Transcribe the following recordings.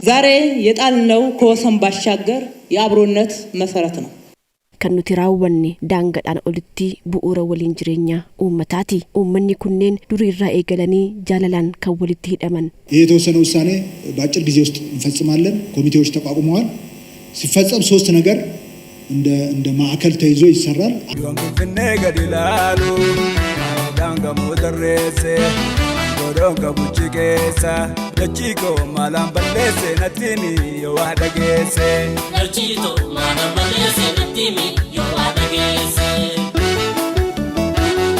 ዛሬ የጣልነው ከወሰን ባሻገር የአብሮነት መሰረት ነው። ከኑቲ raawwanne daangadhaan olitti bu'uura waliin jireenya uummataati. Uummanni kunneen duriirra eegalanii jaalalaan kan walitti hidhaman. የተወሰነ ውሳኔ በአጭር ጊዜ ውስጥ እንፈጽማለን። ኮሚቴዎች ተቋቁመዋል። ሲፈጸም ሶስት ነገር እንደ ማዕከል ተይዞ ይሰራል። Doronga buchigesa Lachiko malam balese natimi yo adagese Lachito malam balese natimi yo adagese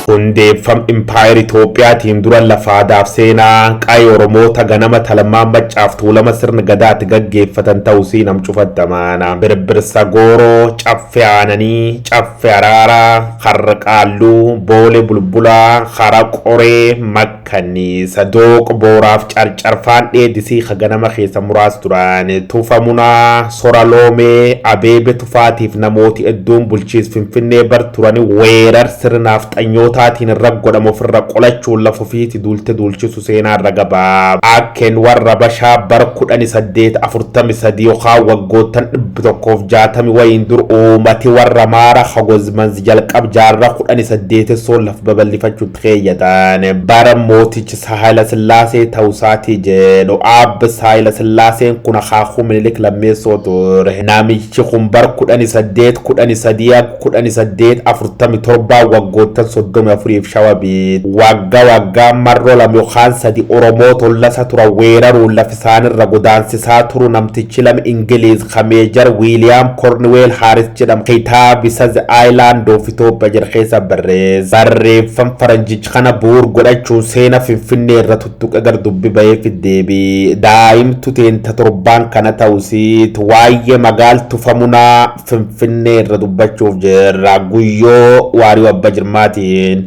hundeeffam Empire Itoophiyaatiin dura lafaadhaaf seenaa qaayii Oromoota ganama talamaan maccaaf tuulama sirna gadaatti gaggeeffatan ta'uu nam cufattamaana birbirsa gooroo caffee aananii caffee araaraa harra qaalluu boolee bulbulaa hara qoree makkaniisa dooq booraaf carcarfaan dheedisii ganama keessa muraas turaan tufamunaa sora loomee abeebe tufaatiif namooti edduun bulchiis finfinnee bar turani weerar sirnaaf xanyoota taatiin raggodhamu ofirra qolachuun lafa ofiiti duulte duulchisu seenaa ragabaa akkeen warra bashaa bar 1843 yookaan waggoottan 160 wayiin dur uumati warra maara hagozmanzi jalqab jaarra 18 soon laf babal'ifachuutti keeyyatan bara mootichi Haayila Sillaasee ta'usaatii jedhu abbi Haayila Sillaaseen kun akaakuu Minilik lammeessoo ture namichi kun bar 1847 waggoottan 34 shawabi wagga marro lam yookaan sadi Oromoo tollasa tura weeraruun lafisaanirra godaansisaa turu namtichi lam Ingiliiz Meejor Wiiliyaam Korniweel Haaris jedhamu kitaabisa The Island of Ethiopia jedhu keessa barreeffam faranjichi kana bu'uur godhachuun seena Finfinnee irra tuttuqe gar dubbi bahee fiddeebi daa'imtu teenta torbaan kana ta'usiit waa'ee magaal tufamunaa Finfinnee irra dubbachuuf jirra guyyoo waarii abba jirmaatiin.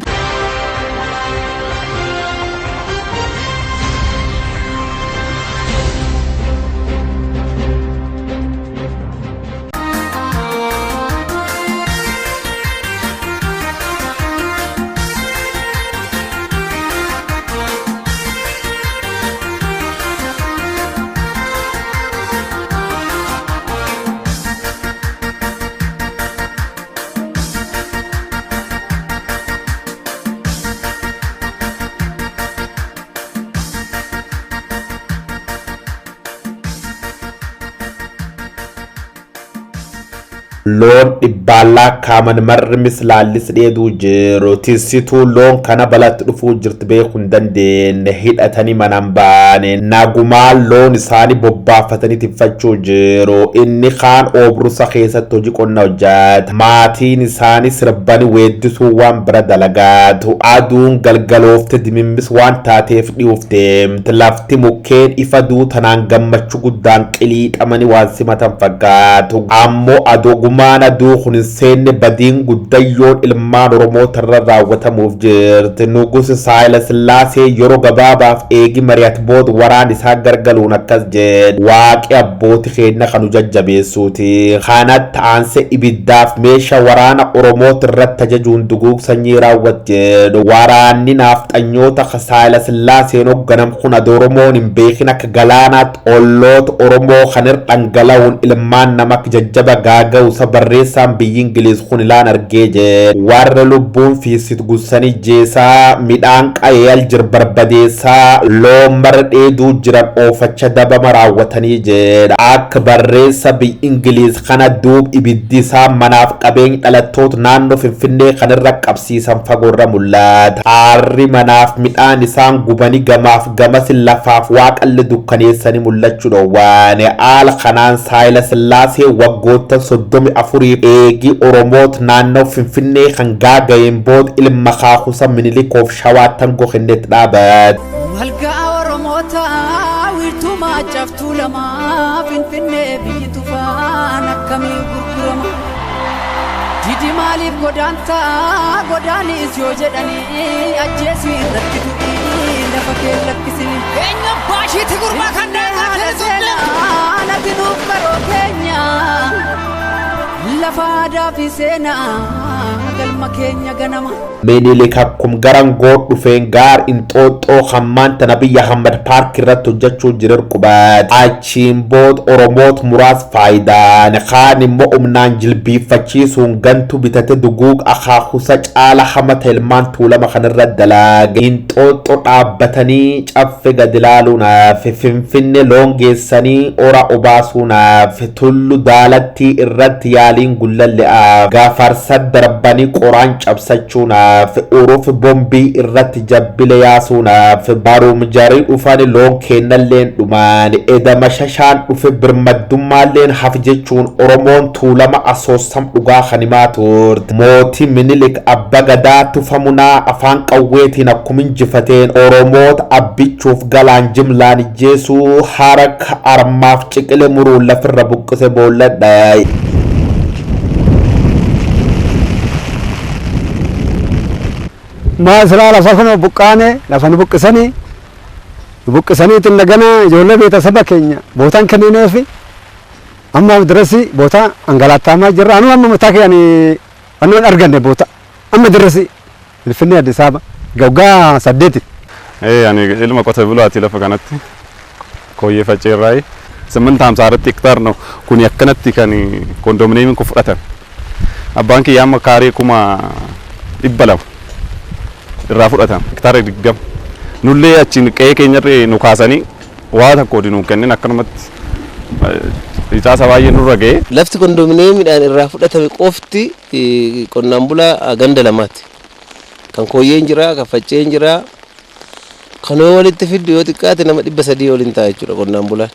loon dhibbaalaa kaaman marri mislaallis dheeduu jiru tisituu loon kana balatti dhufuu jirti beekuu hin dandeenye hidhatanii manaan baane nagumaa loon isaanii bobbaafatanii tiffachuu jiru inni kaan oobrusa keessatti hojii qonna hojjata maatiin isaanii sirbanii weeddisuu waan bira dalagaatu aduun galgaloofte dimimmis waan taateef dhiufteemti lafti mukkeen ifa duutanaan gammachuu guddaan qiliixamanii waan simatan fakkaatu ammoo adooguma maana duukhun seenne badiin guddayyoon ilmaan Oromoo tarra raawwatamuuf jirti nugus Haayila Sillaasee yeroo gabaabaaf eegi mari'at bood waraan isaa gargaluun akkas jedhe waaqi abbooti keenya kanu jajjabeessuuti kanatti aanse ibiddaaf meesha waraana Oromoo irratti ajajuun duguug sanyii raawwat jedhu waraanni naafxanyoota Haayila Sillaaseen hoogganam kun Oromoon hin beekin akka galaanaatti olloota Oromoo kanir dhangala'uun ilmaan nama jajjaba gaaga'u barreessaan biyyi Ingiliiz kun ilaan argee jee warra lubbuun fiisit gussanii jeesaa midhaan qayeel jir barbadeessaa loon mara dheeduu jiran oofacha dabama raawwatanii jedha akka barreessa biyyi Ingiliiz kana duub ibiddi isaa manaaf qabeenya dhalattoota naannoo Finfinnee kanirra qabsiisan fagoorra mul'ata aarri manaaf midhaan isaan gubanii gamaaf gamas lafaaf waaqalli dukkaneessanii mul'achuu dhoowwaane haala kanaan Haayila Sillaasee waggoota 30 afurii eegi Oromoot naannoo Finfinnee kan gaaga'een bood ilma Kaakusa Minilikuuf shawaattan goxinnetti dhaabat. Malgaa Oromoota wiirtuu maacaftuu lamaa Finfinnee biyyi tufaan akkamii gurgurama. Didi maaliif godaanis yoo jedhanii ajjeesii irratti du'ii lafa kee lakkisini. Keenya baashiitti gurbaa kan daangaa seenaa natti nuuf baroo keenya. La fada fi sena falma keenya ganama. Minilik akkum garan god dhufeen gaar inxooxxoo hammaanta Nabiyyi Ahmad Paark irratti hojjechuu jiran qubat achiin bood Oromoot muraas faayidaan kaan immoo umnaan jilbiiffachiisuun gantu bitate duguug akaakusa caala hamata ilmaan tuulama kanarra dalaage inxooxxoo dhaabbatanii caffe gad ilaaluunaaf Finfinne loon geessanii ora obaasuunaaf tullu daalattii irratti yaaliin gullalle'aaf gaafarsad darbanii qoraan cabsachuunaaf uruuf bombii irratti jabbile yaasuunaaf baruum jarii dhufani loon kennalleen dhumaan edama shashaan dhufe birmaddumaalleen haf jechuun Oromoon tuulama asoosam dhugaa kanimaa turte mootii Minilik abba gadaa tufamunaa afaan qawweetiin akkuma injifateen Oromoota abbichuuf galaan jimlaan ijjeesuu haraka armaaf ciqile muruun lafirra buqqise boolladha. Maasraa lafa kana buqqaane lafa nu buqqisanii tinnagana ijoollee beetasaba keenya bootaan kennineefi amma dirasi boota angalaatamaa jirra anu amma mataa keeyani annoon arganne boota amma dirasi Finfinnee Addis Ababa gawgaa 8 ani ilma qote bulaati lafa kanatti kooyyee facceerraay 850 hektaar no kuni akkanatti kan kondominiyeemiin ku fudhatan abbaan kiyyaa amma kaarii kuma 200 irraa fudhatan hektaara 20 nullee achiin qe'ee keenyarree nu kaasanii waa tokko nu kennin akkanumatti itaasa baay'ee nurra ga'e. Lafti kondominiyeemiidhaan irraa fudhatame qofti qonnaan bulaa ganda lamaati. Kan kooyyeen jira, kan facceen jira. Kanoo walitti fiddu yoo xiqqaate nama 300 waliin ta'a jechuudha qonnaan bulaan.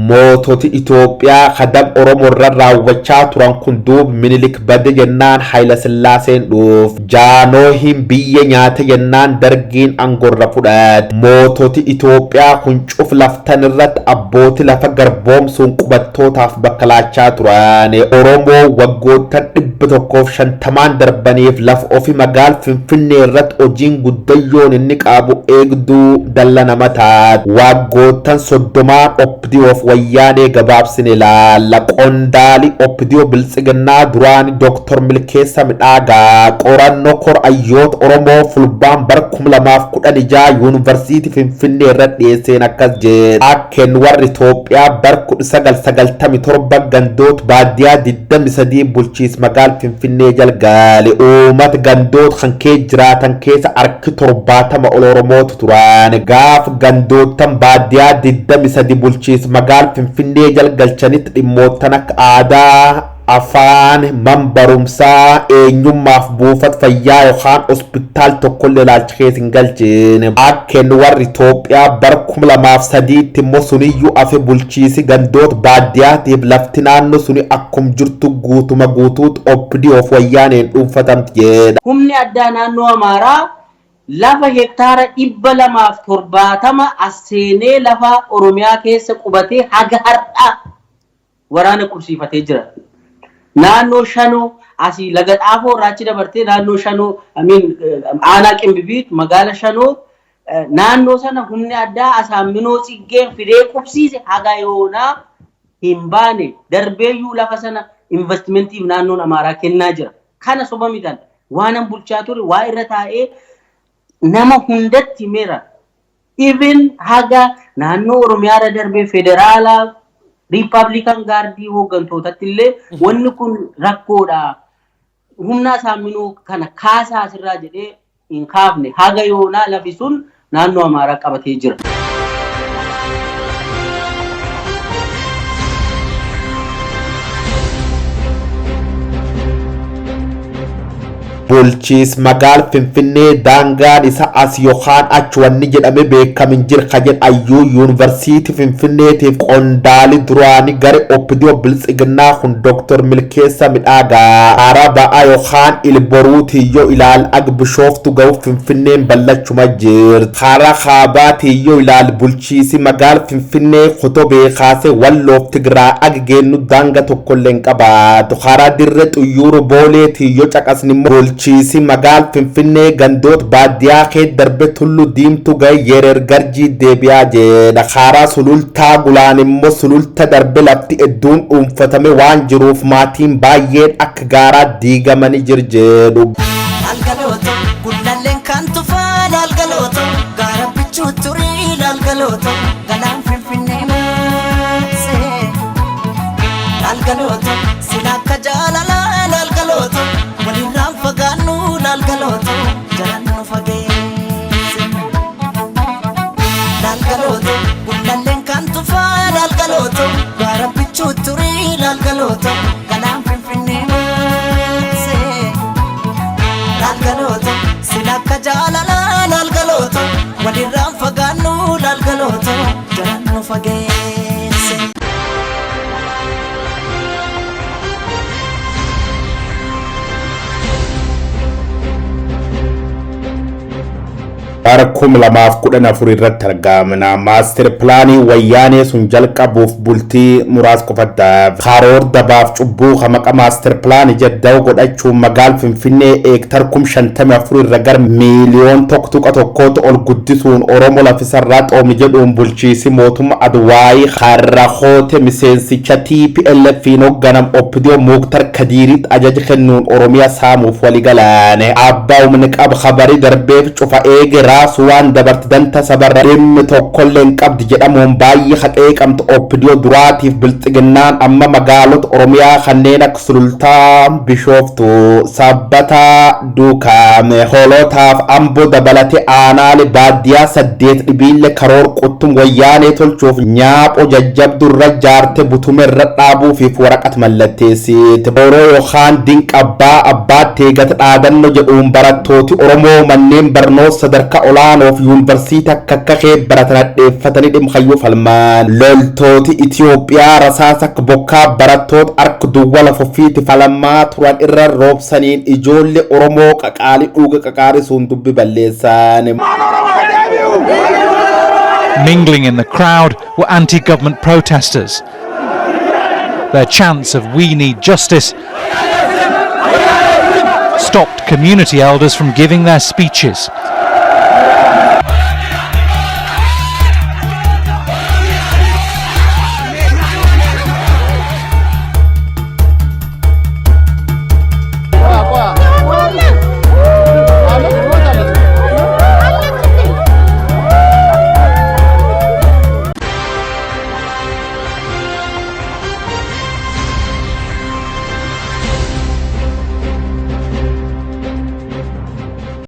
moototi Itoophiyaa kadam Oromoo irra raawwachaa turan kun duub Minilik bade jennaan Hayila Sillaaseen dhuuf jaanoohin biyya nyaata jennaan dargiin angorra fudhat moototi Itoophiyaa kun cuf laftan irratti abbooti lafa garboomsuun qubattootaaf bakka laachaa turan Oromoo waggoottan 150 darbaniif laf ofi magaal Finfinnee irratti hojiin guddayyoon inni qabu eegduu dalla nama taat waggoottan 30 opdii wayyaanee gabaabsine laalla qondaali opdii biltsiginnaa duraani Dr. Milkeessa Midhaagaa qorannoo kor ayyoota Oromoo fulbaan bar 2016 yuunivarsiitii Finfinnee irratti dhiyeesseen akkas jedhe akkeen warri Itoophiyaa bar 1997 gandoota baadiyyaa 23 bulchiis magaal Finfinnee jalgaale uummata gandoota kan kee jiraatan keessa harki 70 ol Oromootu turan gaaf gandootan baadiyyaa 23 bulchiis magaal Finfinnee jalgalchanitti dhimmootan akka aadaa afaan manbarumsaa eenyummaaf buufata fayyaa yookaan hospitaal tokkollee ilaalcha keessa hin galchine akkeen warri Itoophiyaa bar 2003 immoo suniyyuu afe bulchiisi gandoota baadiyyaatiif lafti naannoo suni akkum jirtu guutuma guutuutti opdii of wayyaaneen dhuunfatamti jedha. Humni addaa naannoo Amaaraa lafa hektaara 270 aseenee lafa Oromiyaa keessa qubatee haga har'a waraana qubsiifatee jira. Naannoo Shanoo asii laga Xaafoo raachi dabartee naannoo Shanoo aanaa Qimbibiit magaala Shanoo naannoo sana humni addaa Asaaminoo Tsiggeen fidee qubsiise haga yoonaa hin baane darbeeyyuu lafa sana investimentiif naannoon Amaaraa kennaa jira. Kana soba miidhan waanan bulchaa ture waa irra taa'ee nama hundatti meera. Even haga naannoo Oromiyaa irra darbee federaalaa Republican Guardii hooggantootatti illee wanni kun rakkoodha. Humna Asaaminoo kana kaasaa asirraa jedhee hin kaafne haga yoonaa lafi sun naannoo Amaaraa qabatee jira. bulchiis magaal Finfinnee daangaan isa as yookaan achi wanni jedhame beekamin jira kajen ayyuu yuunivarsiitii Finfinneetiif qondaali duraanii gare opdii biltsiginnaa kun Dr. Milkeessa Midhaagaa Arabaa yookaan ilboruutii yoo ilaal ag bishooftu ga'u Finfinneen ballachuma jirti karaa kaabaatii yoo ilaal bulchiisi magaal Finfinnee kutoo beekaase walloof Tigiraa ag geennu daanga tokkollee hin qabaatu karaa dirree xuyyuuru booleetii yoo caqasni bulchiisi magaal Finfinnee gandoota baadiyyaa bahee darbe tullu diimtu ga'e yereer garjii deebi'aa jedha. Karaa sulultaa gulaan immoo sululta darbe lafti hedduun dhuunfatame waan jiruuf maatiin baay'een akka gaaraa diigamanii jedhu. Lalgalooto gullalleen kan tufaa lalgalooto gaara bichuu turii lalgalooto galaan finfinnee maasee lalgalooto sila akka jaalalaa lalgalooto walirraan fagaannu lalgalooto jalaan nu fageesse lalgalooto gullalleen kan tufaa lalgalooto gaara bichuu turii lalgalooto galaan finfinnee maasee lalgalooto sila akka jaalalaa lalgalooto walirraan fagaannu lalgalooto jalaan nu fageesse. Barkum lamaaf 14 irratti argamna. Maaster pilaanii wayyaanee sun jalqabuuf bultii muraas qofaddaaf karoor dabaaf cubbuu hamaqa maaster pilaanii jeddaw godhachuun magaal Finfinnee eektar 54 irra gar miiliyoon tokkootu ol guddisuun Oromoo lafisarraa xoomi jedhuun bulchiisi mootummaa Adwaayii har'a hoote miseensicha TPLF hoogganam Oppidio Muktar Kadiiriit ajaja kennuun Oromiyaa saamuuf waliigalaane. Abbaa humni qaba khabarii darbeef cufa eegera suwaan dabarti danta sabarra dhimmi tokkolleen qabdi jedhamuun baay'ee haqee qabdu Oppidio duraatiif bilxiginnaan amma magaalota Oromiyaa kanneen akka Sulultaa, Bishooftu, Sabbataa, Duukaame, Hoolotaaf Amboo dabalatee aanaalee baadiyyaa 8 dhibiille karoor quttum wayyaanee tolchuuf nyaaphoo jajjabdurra jaarte butumerra dhaabuufiif waraqat mallatteessite. Boroo yookaan dinqabbaa abbaatti gata dhaadannoo jedhuun barattooti Oromoo manneen barnoota sadarkaa olaanoof yuunivarsiitii akka baratan addeeffatanii dhimkayyuu falmaan. Loltooti Itiyoophiyaa rasaasa akka bokkaa barattoota harka duwwaa lafoffiitti falmaa turan irra roobsaniin ijoollee Oromoo qaqaalii dhuga qaqaarisuun dubbi balleessan. Mingling in the crowd were anti-government protesters. Their chants of "We need justice" stopped community elders from giving their speeches.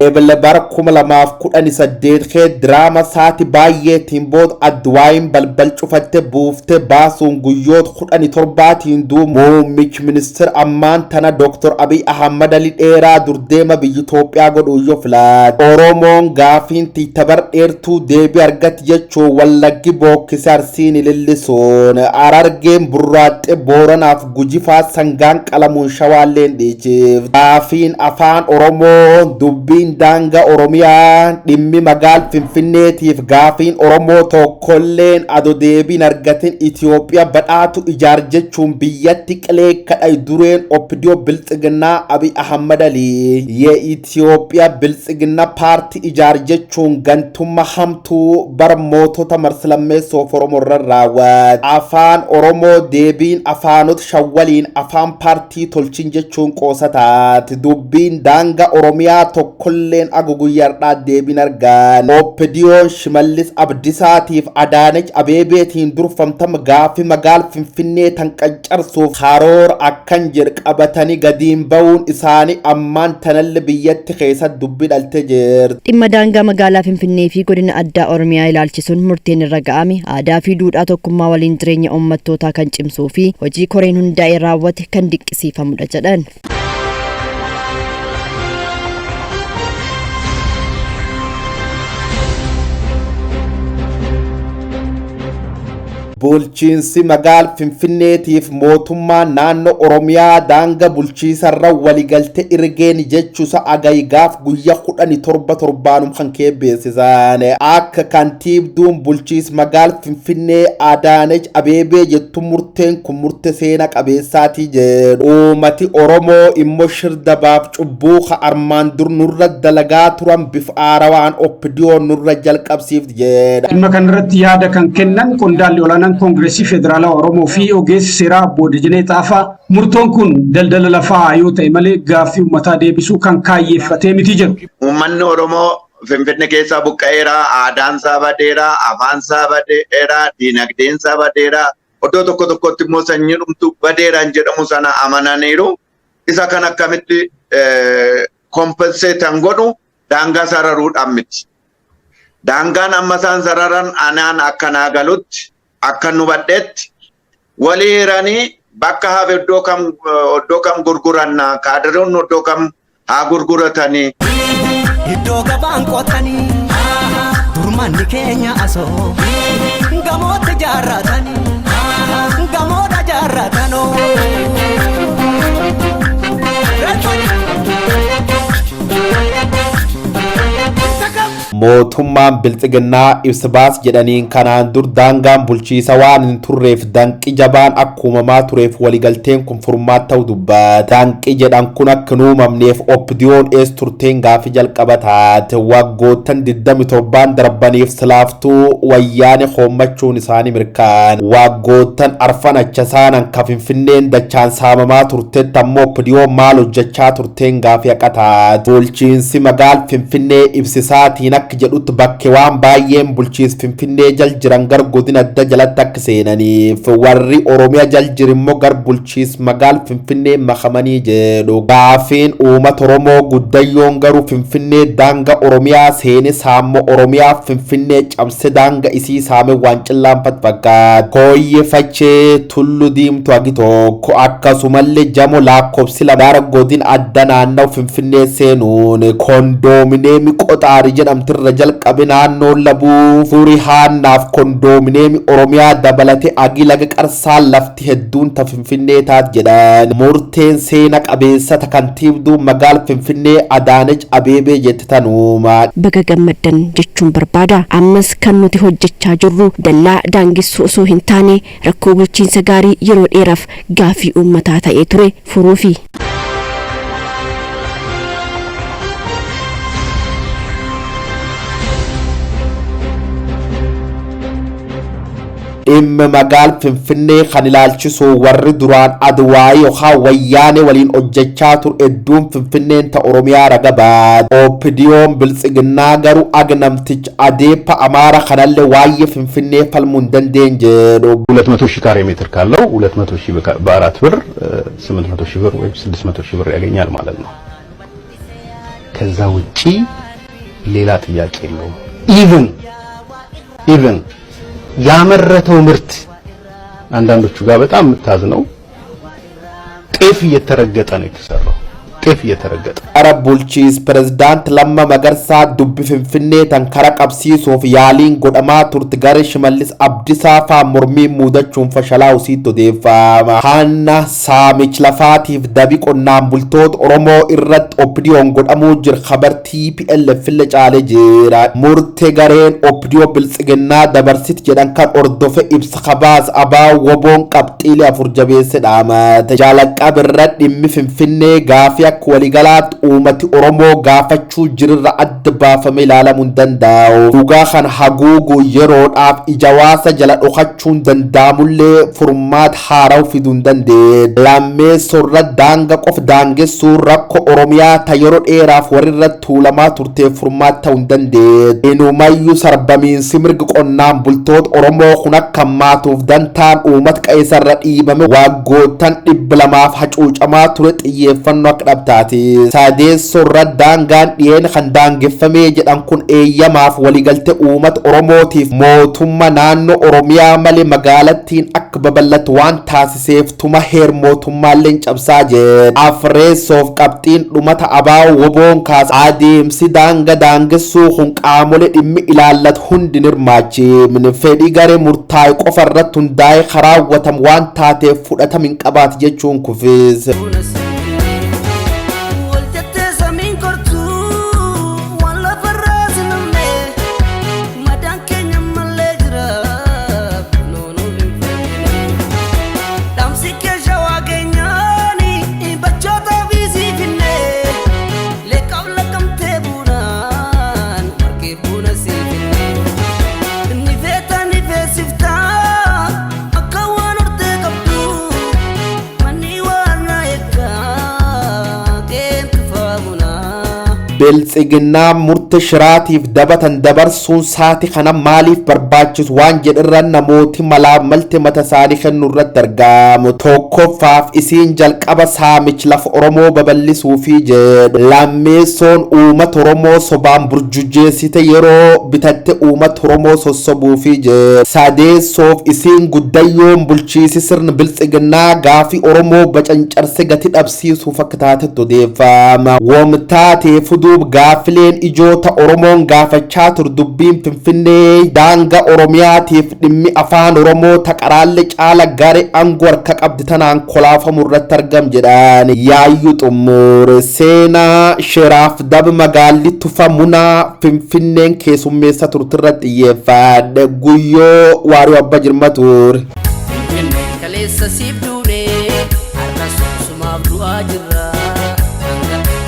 Ebele barkum lamaaf 18 kee drama saati baay'eetiin booda Adwaayin balbal cufatte buufte baasuun guyyoota 17tiin muummichi ministeera ammaan tana Dr. Abiy Ahmad Ali dheeraa durdeema biyya Itoophiyaa godhuuyyoo filaate. Oromoon gaafiin tiitabar dheertuu deebii argatti jechuun wallaggi bookkise Arsiin ilillisuun Harargeen burraaxxe Booranaaf Gujifaa sangaan qalamuun Shawaalleen dhiichiif. Gaafiin afaan Oromoo dubbiin daanga Oromiyaa dhimmi magaal Finfinneetiif gaafiin Oromoo tokkolleen ado deebiin argatin Itoophiyaa badhaatu ijaar jechuun biyyatti qilee kadhay dureen Oppidio Bilxiginnaa Abiy Ahmad Ali የኢትዮጵያ ብልጽግና ፓርቲ ijaar jechuun gantummaa hamtuu bara mootota marsalameessoo Oromoo raawwate. Afaan Oromoo deebiin afaanota Shawwaliin afaan paartii tolchin jechuun qoosataati. Dubbiin daanga Oromiyaa tokkolleen aguguyyaadhaa deebiin argan. Oppidiyoon Shimallis Abdiisaatiif Adaanech Abeebeetiin durfamtama gaafi magaal Finfinnee tan qancarsuuf karoor akkan jedh qabatanii gadiin ba'uun isaanii ammaan tanalle biyyatti keessa dubbii dhalte jirti. Dhimma daangaa magaalaa Finfinnee fi godina addaa Oromiyaa ilaalchisuun murteen irra ga'ame aadaa fi duudhaa tokkummaa waliin jireenya uummattootaa kan cimsuu fi hojii koreen hundaa'ee raawwate kan dinqisiifamudha jedhan. bulchiinsi magaal finfinneetiif mootummaa naannoo oromiyaa daanga bulchiisarra waligalte irgeen jechuusa agaygaaf guyyaa 17 torbaanum kan beeksisan akka kantiibduun bulchiis magaal finfinnee Adaanech Abeebee jettu murteen kun murte seena qabeessaatii jedhu uummati oromoo immoo shirdabaaf cubbuu ka armaan dur nurra dalagaa turan bif aarawaan oppidiyoon nurra jalqabsiif jedha. Dhimma kanarratti yaada kan kennan qondaalli olaanaan koongireesii federaalaa Oromoo fi ogeessi seeraa Obbo Dajanee Xaafaa murtoon kun daldala lafaa yoo ta'e malee gaaffii uummataa deebisuu kan kaayyeeffatee miti jedhu. Uummanni Oromoo Finfinnee keessaa buqqa'eera, aadaan isaa badeera, afaan isaa badeera, diinagdeen isaa badeera. Iddoo tokko tokkotti immoo sanyii dhumtu badeeraan jedhamu sana amananiiru. Isa kan akkamitti kompenseetan godhu daangaa sararuudhaan miti. Daangaan amma isaan sararan anaan akkanaa galutti akka nu badheetti walii hiranii bakka hafe iddoo kam gurguranna kaadiroon iddoo kam haa gurguratanii. Iddoo gabaan qotanii durmanni keenya asoo gamoota jaarratanii gamoota jaarratanoo. mootummaan bilxiginnaa ibsa baas jedhaniin kanaan dur daangaan bulchiisa waan hin turreef danqi jabaan akkuumamaa tureef waligalteen kun furmaata ta'uu dubbata. Danqi jedhan kun akka nuumamneef oppidiyoon ees turteen gaafi jalqaba taate waggoottan 27 darbaniif silaaftuu wayyaane hoommachuun isaanii mirkaan waggoottan arfan achasaanan ka Finfinneen dachaan saamamaa turtetti ammoo oppidiyoon maal hojjechaa turteen gaafi haqataate. Bulchiinsi magaal Finfinnee ibsisaatiin akka jedhutti bakke waan baay'een bulchiis Finfinnee jal jiran gar godina adda jalatti akka seenaniif warri Oromiyaa jal jirimmoo gar bulchiis magaal Finfinnee makamanii jedhu. Gaafiin uummata Oromoo guddayyoon garuu Finfinnee daanga Oromiyaa seene saammo Oromiyaa Finfinnee cabse daanga isii saame waan cillaanfat fakkaata. Kooyyefachee tullu diimtu agi tokko akkasumallee jamo lakkoofsi lamaara godina adda naannoo Finfinnee seenuun kondoomineemi qoxaari jedhamtirra jalqabe naannoo labuu furii haannaaf kondoomineemi Oromiyaa dabalate agi laga qarsaan lafti hedduun ta Finfinnee taat jedhan. Murteen seena qabeessata kantiibduu magaal Finfinnee Adaanech Abeebee jette tanuuma. Baga gammaddan jechuun barbaada. Ammas kan nuti hojjechaa jirru dallaa daangessuu osoo hin taane rakkoo bulchiinsa gaarii yeroo dheeraaf gaafii uummataa ta'ee ture furuufi. dhimma magaal Finfinnee kan ilaalchisu warri duraan Adwaa yookaan wayyaane waliin hojjechaa ture hedduun Finfinneen ta Oromiyaa raga baate. Oppidiyoon biltsiginnaa garuu agnamticha adeepa Amaara kanallee waa'ee Finfinnee falmuu hin dandeenye jedhu. 200,000 ካሬ ሜትር ካለው 200,000 በአራት ብር 800,000 ብር ወይም 600,000 ብር ያገኛል ማለት ነው። ከዛ ውጪ ሌላ ጥያቄ የለውም። ኢቭን ያመረተው ምርት አንዳንዶቹ ጋር በጣም የምታዝነው ጤፍ እየተረገጠ ነው የተሰራው። ጤፍ እየተረገጠ አረብ ቡልቺስ ፕሬዝዳንት ለማ መገርሳ ዱብ ፍንፍኔ ተንከራ ቀብሲሱፍ ያሊን ጎደማ ቱርት ጋር ሽመልስ አብዲሳ ፋ ሙርሚ ሙደቹን ፈሸላው ሲቶ ዴፋማ ሃና ሳሚች ለፋቲፍ ደቢ ቆናን ቡልቶት ኦሮሞ ኢረት ኦፕዲዮን ጎደሙ ጅር ኸበር TPLF ለጫለ ጅራ ሙርቴ ጋሬን ኦፕዲዮ ብልጽግና ደበርሲት ጀዳንካን ኦርዶፈ ኢብስ ኸባስ አባ ወቦን ቀብጢሊ አፉርጀቤስ ዳማ ተጃለቃ ብረት ዲም ፍንፍኔ ጋፊያ waliigalaat uummati Oromoo gaafachuu jirra adda baafame ilaalamuun danda'u. Dhugaa kan haguugu yeroodhaaf ijawaasa jala dhokachuun danda'amullee furmaata haaraa fiduu hin dandeenye. Lammeessorra daanga qof daangessuun rakkoo Oromiyaa ta yeroo dheeraaf warrirra tuulamaa turteef furmaata ta'uu hin dandeenye. Inumayyuu sarbamiinsi mirga qonnaan bultoota Oromoo kun akka maatuuf dantaan uummata qeessarra dhiibame waggoottan 200 hacuucamaa ture xiyyeeffannoo akka taati. Sadeessorra daangaan dhiyeen kan daangeffamee jedhan kun eeyyamaaf waligalte uummata Oromootiif mootummaa naannoo Oromiyaa malee magaalattiin akka babal'atu waan taasiseef tuma heer mootummaalleen cabsaa jedhe. Afreessoof qabxiin dhumata abaa woboon kaas adeemsi daangessuu kun qaamolee dhimmi ilaallatu hundi nirmaachi. Fedhii garee murtaa'e qofa irratti hundaa'ee karaawwatamu waan taateef fudhatama hin qabaatu jechuun kufiis. Biltsiginnaa murte shiraatiif dabatan dabarsuun saati kana maaliif barbaachisu waan jedhirran namooti malaamalti mata isaanii kennu irratti argamu. Tokkoffaaf isiin jalqaba saamichi lafa Oromoo babal'isuufi jedhu. Lammeessoon uummata Oromoo sobaan burjujjeessite yeroo bitatte uummata Oromoo sossobuufi jedhu. Sadeessoof isiin guddayyoon bulchiisi sirna biltsiginnaa gaafii Oromoo bacancarse gati dhabsiisuuf akka taatetti odeeffama. Wamtaatee fuduu gaafileen ijoota Oromoon gaafachaa tur dubbiin Finfinnee daanga Oromiyaatiif dhimmi afaan Oromoo taqaraalle caala garee aangoo harka qabdi tanaan kolaafamu irratti argam jedhaan. Yaayyuu xumure seenaa shiraaf dab magaalli tufamunaa Finfinneen keessummeessa turtirratti xiyyeeffadhe. Guyyoo Waariyoo Abbaa Jirma ture. Kaleessa siif duunee har'a sumaaf du'aa jirra.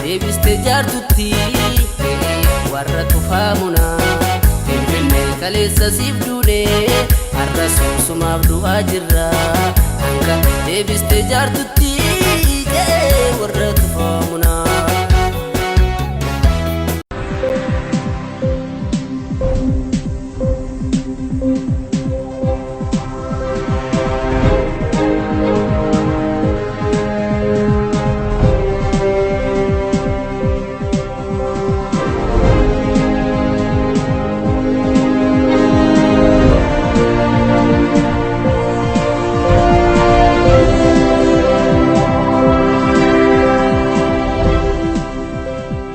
Deebiste jaartutti warra tufaamuna. Finfinnee kaleessa siif duunee har'a sumaaf du'aa jirra. Deebiste jaartutti warra tufaamuna.